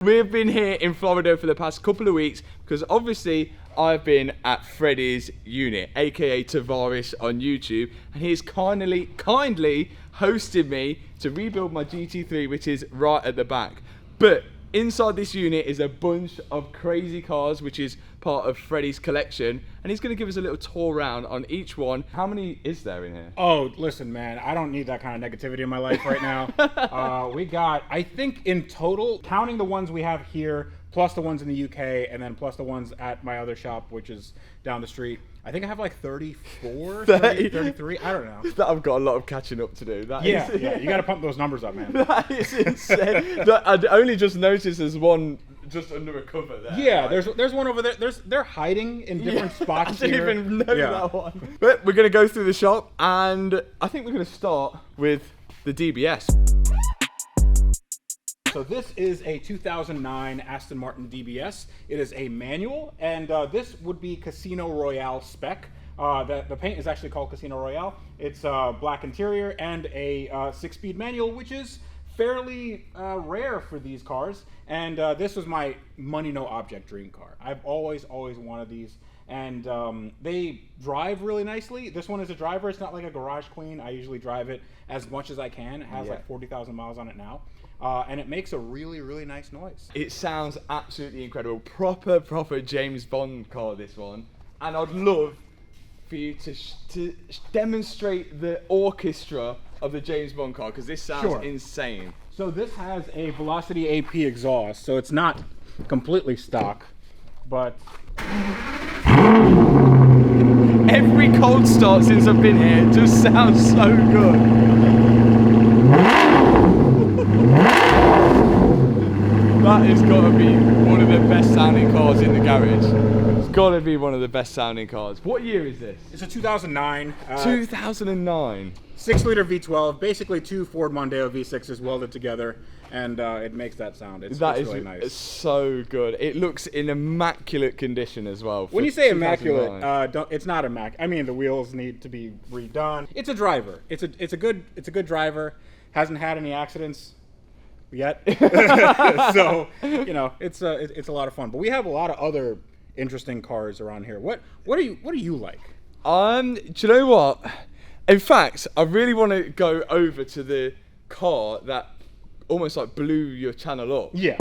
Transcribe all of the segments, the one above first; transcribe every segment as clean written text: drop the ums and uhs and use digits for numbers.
We've been here in Florida for the past couple of weeks because obviously I've been at Freddy's unit, aka Tavarish'S on YouTube, and he's kindly hosted me to rebuild my GT3, which is right at the back. But inside this unit is a bunch of crazy cars, which is part of Freddy's collection, and he's going to give us a little tour around on each one. How many is there in here? Oh, listen, man, I don't need that kind of negativity in my life right now. We got, I think in total, counting the ones we have here, plus the ones in the UK, and then plus the ones at my other shop, which is down the street, I think I have like 34, 33, I don't know. I've got a lot of catching up to do. Yeah, you got to pump those numbers up, man. That is insane. I'd only just noticed there's one just under a cover there. Yeah, like, there's one over there. They're hiding in different spots. I didn't even know that one. But we're going to go through the shop, and I think we're going to start with the DBS. So this is a 2009 Aston Martin DBS. It is a manual, and this would be Casino Royale spec. The paint is actually called Casino Royale. It's black interior and a 6-speed manual, which is fairly rare for these cars. And this was my money no object dream car. I've always wanted these, and they drive really nicely. This one is a driver. It's not like a garage clean. I usually drive it as much as I can. It has like 40,000 miles on it now. And it makes a really nice noise. It sounds absolutely incredible. Proper James Bond car, this one. And I'd love for you to demonstrate the orchestra of the James Bond car, because this sounds insane. So this has a Velocity AP exhaust, so it's not completely stock, but every cold start since I've been here just sounds so good. That has got to be one of the best sounding cars in the garage. It's got to be one of the best sounding cars. What year is this? It's a 2009. 2009. 6-liter V12, basically two Ford Mondeo V6s welded together, and it makes that sound. It's really nice. It's so good. It looks in immaculate condition as well. When you say immaculate, it's not immaculate. I mean, the wheels need to be redone. It's a driver. It's a good driver. Hasn't had any accidents yet. So, you know, it's a lot of fun. But we have a lot of other interesting cars around here. What do you like? Do you know what? In fact, I really want to go over to the car that almost like blew your channel up. Yeah.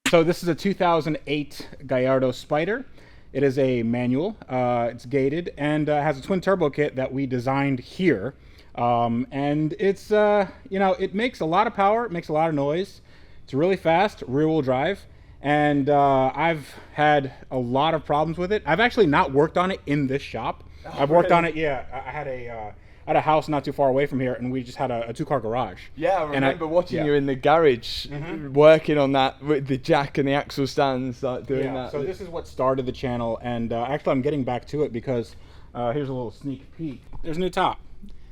So this is a 2008 Gallardo Spider. It is a manual. It's gated and has a twin turbo kit that we designed here. And it's, you know, it makes a lot of power, it makes a lot of noise. It's really fast, rear-wheel drive, and I've had a lot of problems with it. I've actually not worked on it in this shop. I've worked on it, I had a house not too far away from here, and we just had a 2-car garage. Yeah, I remember watching you in the garage, working on that with the jack and the axle stands, like doing that. So this is what started the channel, and actually I'm getting back to it because here's a little sneak peek. There's a new top.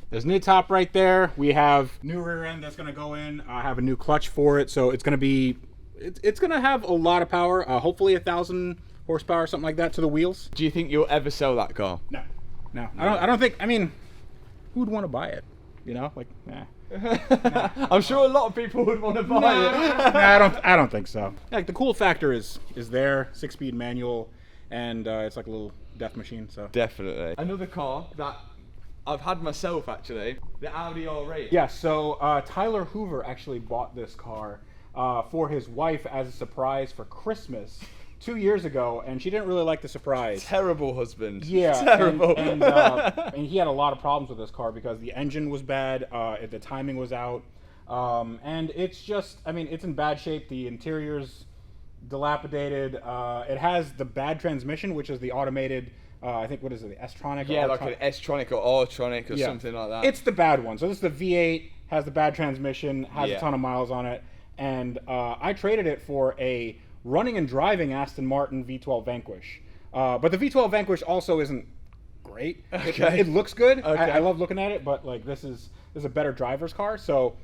There's a new top right there. We have new rear end that's going to go in. I have a new clutch for it, so it's going to be, it's going to have a lot of power. Hopefully 1,000 horsepower, something like that, to the wheels. Do you think you'll ever sell that car? No. I don't think. I mean, who would want to buy it? You know, like, nah. I'm sure a lot of people would want to buy it. I don't think so. Like, the cool factor is there, 6-speed manual, and it's like a little death machine. So definitely another car that I've had myself, actually, the Audi R8. Yeah, so Tyler Hoover actually bought this car for his wife as a surprise for Christmas 2 years ago, and she didn't really like the surprise. Terrible husband. Yeah. Terrible. And he had a lot of problems with this car because the engine was bad, the timing was out, and it's just, I mean, it's in bad shape. The interior's dilapidated. It has the bad transmission, which is the automated, I think, what is it, the S-Tronic? Yeah, like an S-Tronic or R-Tronic or something like that. It's the bad one. So this is the V8, has the bad transmission, has a ton of miles on it, and I traded it for a running and driving Aston Martin V12 Vanquish. But the V12 Vanquish also isn't great. Okay. It looks good. Okay. I love looking at it, but like this is a better driver's car. So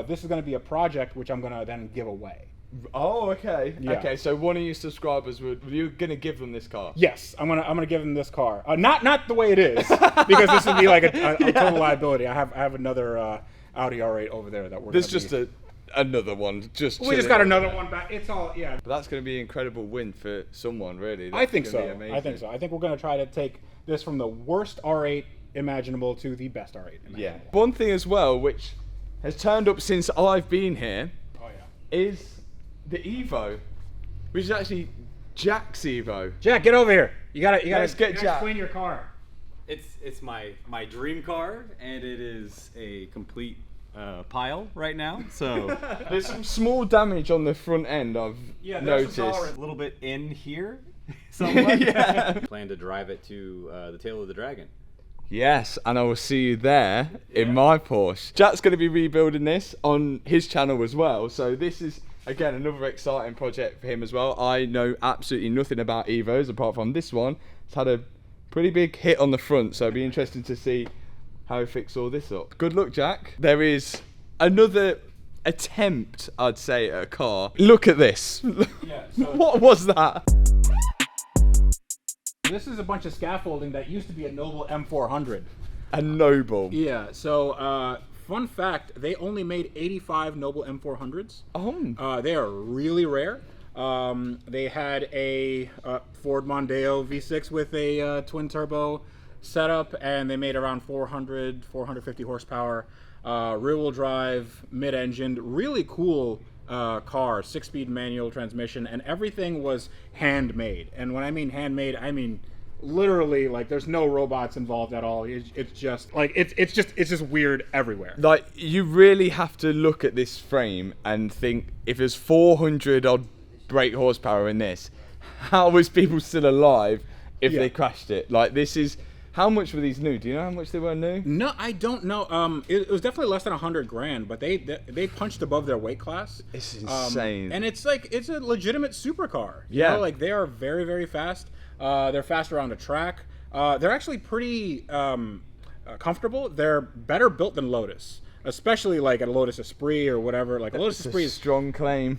this is going to be a project which I'm going to then give away. Oh, okay. Yeah. Okay, so one of your subscribers you're gonna give them this car? Yes, I'm gonna give them this car. Not the way it is, because this would be like a total liability. I have another Audi R8 over there that we're. There's just a another one. Just We just got another one back. It's all, yeah. But that's going to be an incredible win for someone, really. I think That's so. gonna be I think amazing. so. I think we're going to try to take this from the worst R8 imaginable to the best R8 imaginable. Yeah. One thing as well, which has turned up since I've been here, Oh, yeah. is the Evo, which is actually Jack's Evo. Jack, get over here. You gotta Let's get Jack. explain your car. It's my dream car, and it is a complete pile right now. So There's some small damage on the front end, I've there's some noticed. a little bit in here, somewhat. Yeah. Plan to drive it to the tail of the dragon. Yes, and I will see you there in my Porsche. Jack's going to be rebuilding this on his channel as well, so this is, again, another exciting project for him as well. I know absolutely nothing about Evos apart from this one. It's had a pretty big hit on the front, so it'll be interesting to see how he fix all this up. Good luck, Jack. There is another attempt, I'd say, at a car. Look at this. Yeah, so What was that? this is a bunch of scaffolding that used to be a Noble M400. A Noble. Yeah, so fun fact, they only made 85 Noble M400s. Oh. They are really rare. They had a Ford Mondeo V6 with a twin turbo setup, and they made around 450 horsepower, rear-wheel drive, mid-engined, really cool car, 6-speed manual transmission, and everything was handmade. And when I mean handmade, I mean literally, like, there's no robots involved at all. It's just like it's just weird everywhere. Like, you really have to look at this frame and think, if there's 400 odd brake horsepower in this, how was people still alive if Yeah. they crashed it? Like, this is, how much were these new? Do you know how much they were new? No, I don't know. It was definitely less than 100 grand, but they punched above their weight class. It's insane. And it's like, it's a legitimate supercar. You Yeah. know, like, they are very, very fast. They're fast around the track. They're actually pretty comfortable. They're better built than Lotus, especially like a Lotus Esprit or whatever. Like, a Lotus It's a Esprit is strong claim.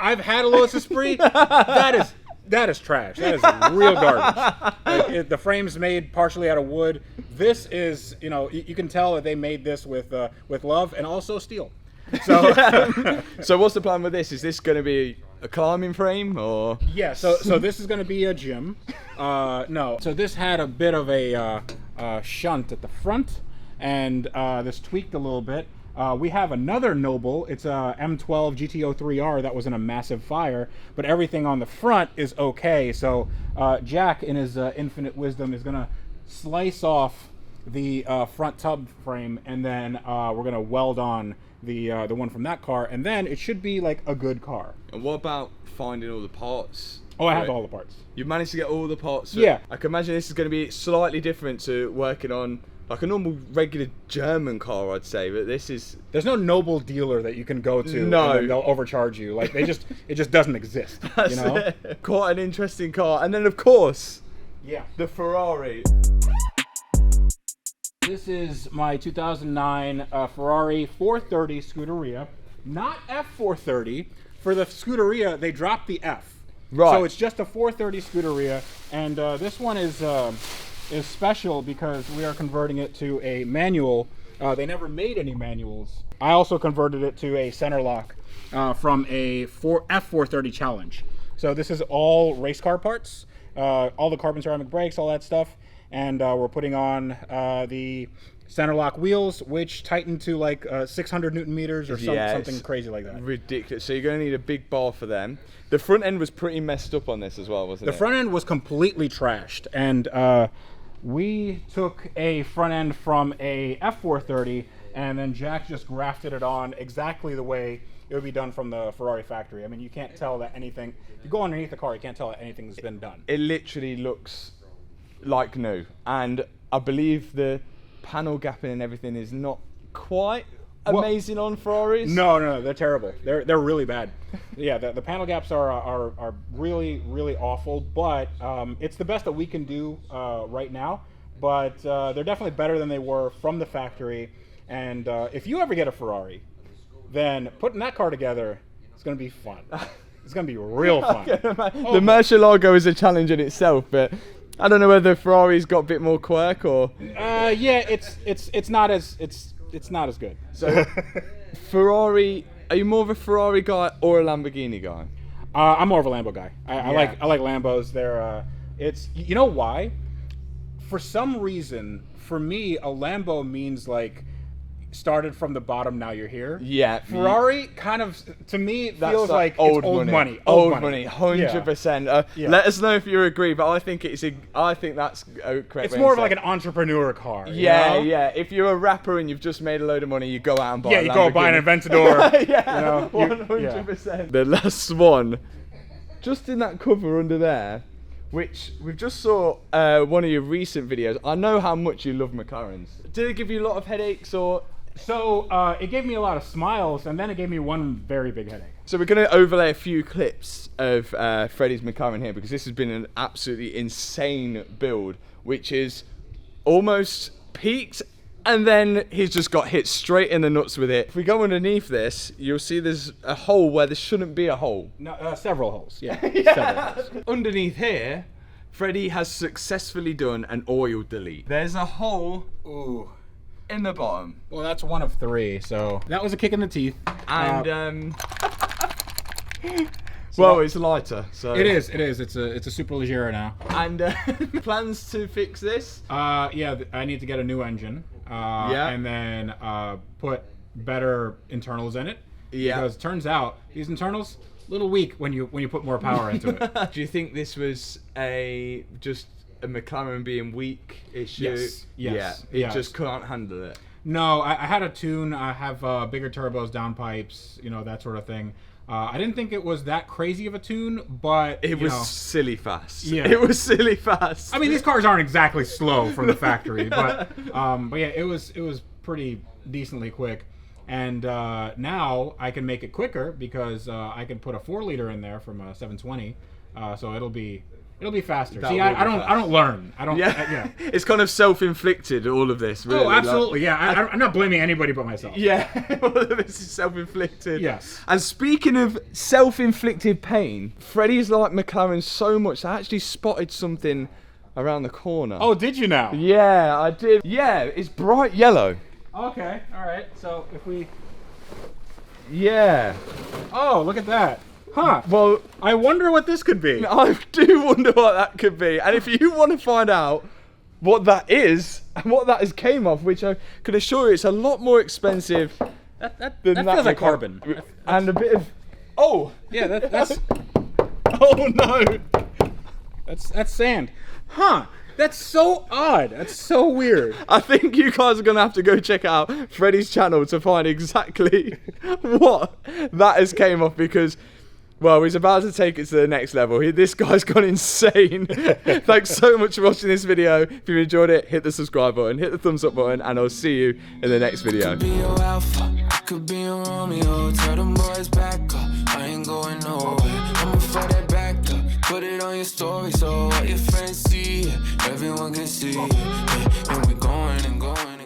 I've had a Lotus Esprit. That is trash. That is real garbage. Like, the frame's made partially out of wood. This is, you can tell that they made this with love and also steel. So So what's the plan with this? Is this going to be a climbing frame, or? yeah. So this is going to be a gym. No. So this had a bit of a shunt at the front, and this tweaked a little bit. We have another Noble. It's a M12 GT03R that was in a massive fire, but everything on the front is okay. So Jack, in his infinite wisdom, is gonna slice off the front tub frame, and then we're gonna weld on the one from that car, and then it should be like a good car. And what about finding all the parts? Oh, I for have it? all the parts. You've managed to get all the parts. Yeah. I can imagine this is going to be slightly different to working on like a normal regular German car, I'd say, but this is... There's no Noble dealer that you can go to. No. And then they'll overcharge you. Like, it just doesn't exist. You know? it. Quite an interesting car. And then, of course, Yeah. the Ferrari. This is my 2009 Ferrari 430 Scuderia, not F430. For the Scuderia, they dropped the F. Right. So it's just a 430 Scuderia, and this one is special because we are converting it to a manual. They never made any manuals. I also converted it to a center lock from a F430 Challenge. So this is all race car parts, all the carbon ceramic brakes, all that stuff. And we're putting on the center lock wheels, which tighten to like 600 Newton meters or something crazy like that. Ridiculous. So you're going to need a big bar for them. The front end was pretty messed up on this as well, wasn't it? The front end was completely trashed, and we took a front end from a F430, and then Jack just grafted it on exactly the way it would be done from the Ferrari factory. I mean, you can't tell that anything, if you go underneath the car, you can't tell that anything's been done. It literally looks like new. And I believe the panel gapping and everything is not quite amazing on Ferraris. No, they're terrible. They're really bad. Yeah, the panel gaps are really, really awful, but it's the best that we can do right now. But they're definitely better than they were from the factory. And if you ever get a Ferrari, then putting that car together, it's going to be fun. It's going to be real fun. The Murcielago is a challenge in itself, but I don't know whether Ferrari's got a bit more quirk or... Yeah, it's not as good. So Ferrari Are you more of a Ferrari guy or a Lamborghini guy? I'm more of a Lambo guy. I Yeah. like Lambos. They're it's, you know why? For some reason, for me, a Lambo means like started from the bottom, now you're here. Yeah. Ferrari kind of, to me, That's feels like old it's old money. Old money, 100%. Yeah. Let us know if you agree, but I think I think that's correct. It's way more to of say like it. an entrepreneur car. you Yeah, know? yeah. If you're a rapper and you've just made a load of money, you go out and buy Yeah, a you go buy an Lamborghini. Aventador. Yeah, you know, 100%. The last one, just in that cover under there, which we've just saw one of your recent videos. I know how much you love McLarens. Did it give you a lot of headaches or? So it gave me a lot of smiles, and then it gave me one very big headache. So we're going to overlay a few clips of Freddy's McLaren here because this has been an absolutely insane build, which is almost peaked, and then he's just got hit straight in the nuts with it. If we go underneath this, you'll see there's a hole where there shouldn't be a hole. No, several holes. Yeah, several holes. Underneath here, Freddy has successfully done an oil delete. There's a hole Ooh. in the bottom. Well, that's one of three, so that was a kick in the teeth. And well, it's lighter, so It is. It's a Superleggera now. And plans to fix this? Yeah, I need to get a new engine. Yeah. And then put better internals in it. Yeah. Because it turns out these internals a little weak when you put more power into it. Do you think this was just a McLaren being weak issue? Yes. Yeah. It just can't handle it. No, I had a tune. I have bigger turbos, downpipes, that sort of thing. I didn't think it was that crazy of a tune, but It was silly fast. Yeah. It was silly fast. I mean, these cars aren't exactly slow from the factory, but yeah, it was pretty decently quick. And now I can make it quicker because I can put a 4-liter in there from a 720, so it'll be faster. That See, will be I don't fast. learn. I don't. Yeah. It's kind of self-inflicted, all of this. Really. Oh, absolutely. Yeah, I'm not blaming anybody but myself. Yeah, all of this is self-inflicted. Yes. And speaking of self-inflicted pain, Freddy's like McLaren so much, I actually spotted something around the corner. Oh, did you now? Yeah, I did. Yeah, it's bright yellow. Okay. All right. So if we. Yeah. Oh, look at that. Huh. Well, I wonder what this could be. I do wonder what that could be. And if you want to find out what that is and what that is came off, which I can assure you it's a lot more expensive That than feels like McLaren. carbon. And a bit of... Oh! Yeah, that's Oh no! that's sand. Huh. That's so odd. That's so weird. I think you guys are going to have to go check out Freddy's channel to find exactly what that has came off because, well, he's about to take it to the next level. This guy's gone insane. Thanks so much for watching this video. If you enjoyed it, hit the subscribe button, hit the thumbs up button, and I'll see you in the next video. Be your alpha, I could be your Romeo. Tell them boys back up, I ain't going nowhere. I'ma fight that back up, put it on your story so all your friends see it. Everyone can see it, yeah. And we going and going.